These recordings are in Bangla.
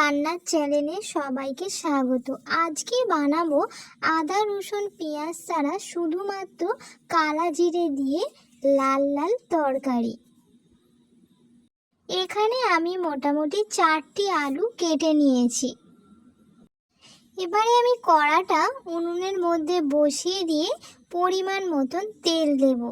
রান্নার চ্যানেলে সবাইকে স্বাগত। আজকে বানাবো আদা রসুন পেঁয়াজ ছাড়া শুধুমাত্র কালা জিরে দিয়ে লাল লাল তরকারি। এখানে আমি মোটামুটি 4টি আলু কেটে নিয়েছি। এবারে আমি কড়াটা উনুনের মধ্যে বসিয়ে দিয়ে পরিমাণ মতন তেল দেব।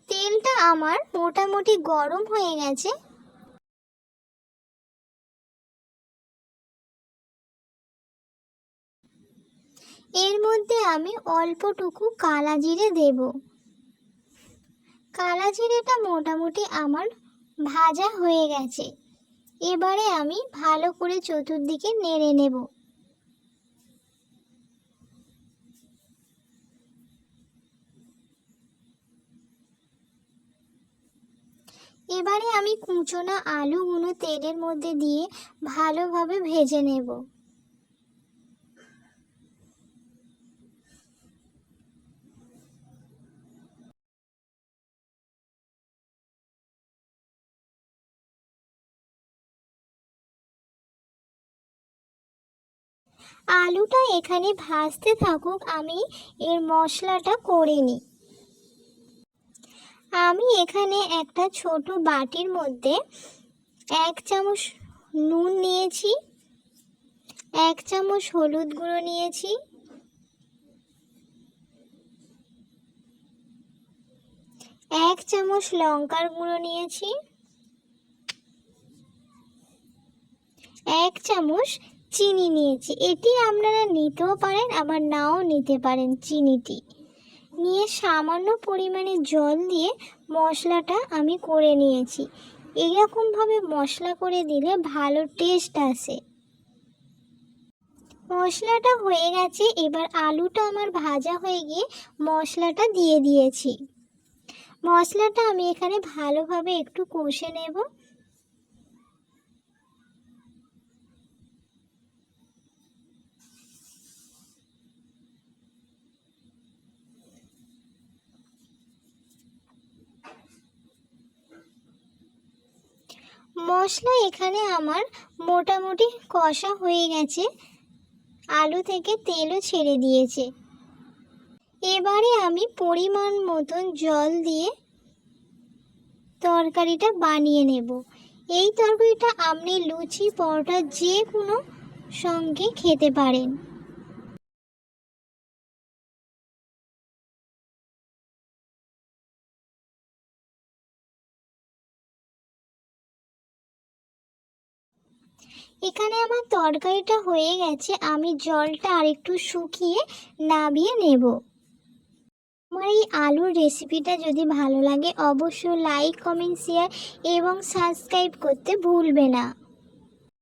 তেলটা আমার মোটামুটি গরম হয়ে গেছে। এর মধ্যে আমি অল্পটুকু কালা জিরে দেব। কালা জিরেটা মোটামুটি আমার ভাজা হয়ে গেছে। এবারে আমি ভালো করে চতুর্দিকে নেড়ে নেব। এবারে আমি কুচনো আলুগুলো তেলের মধ্যে দিয়ে ভালোভাবে ভেজে নেব। আলুটা এখানে ভাজতে থাকুক, আমি এর মশলাটা করে নিই। আমি এখানে একটা ছোট বাটির মধ্যে 1 চামচ নুন নিয়েছি, 1 চামচ হলুদ গুঁড়ো নিয়েছি, 1 চামচ লঙ্কার গুঁড়ো নিয়েছি, 1 চামচ চিনি নিয়েছি। এটি আপনারা নিতেও পারেন আবার নাও নিতে পারেন। চিনিটি নিয়ে সামান্য পরিমাণে জল দিয়ে মশলাটা আমি করে নিয়েছি। এইরকমভাবে মশলা করে দিলে ভালো টেস্ট আসে। মশলাটা হয়ে গেছে। এবার আলুটা আমার ভাজা হয়ে গিয়ে মশলাটা দিয়ে দিয়েছি। মশলাটা আমি এখানে ভালোভাবে একটু কষে নেব। মশলা এখানে আমার মোটামুটি কষা হয়ে গেছে, আলু থেকে তেলও ছেড়ে দিয়েছে। এবারে আমি পরিমাণ মতন জল দিয়ে তরকারিটা বানিয়ে নেব। এই তরকারিটা আপনি লুচি পরোটা যে কোনো সঙ্গে খেতে পারেন। এখানে আমার তরকারিটা হয়ে গেছে। আমি জলটা আরেকটু শুকিয়ে নামিয়ে নেব। আমার এই আলুর রেসিপিটা যদি ভালো লাগে অবশ্যই লাইক কমেন্ট শেয়ার এবং সাবস্ক্রাইব করতে ভুলবে না।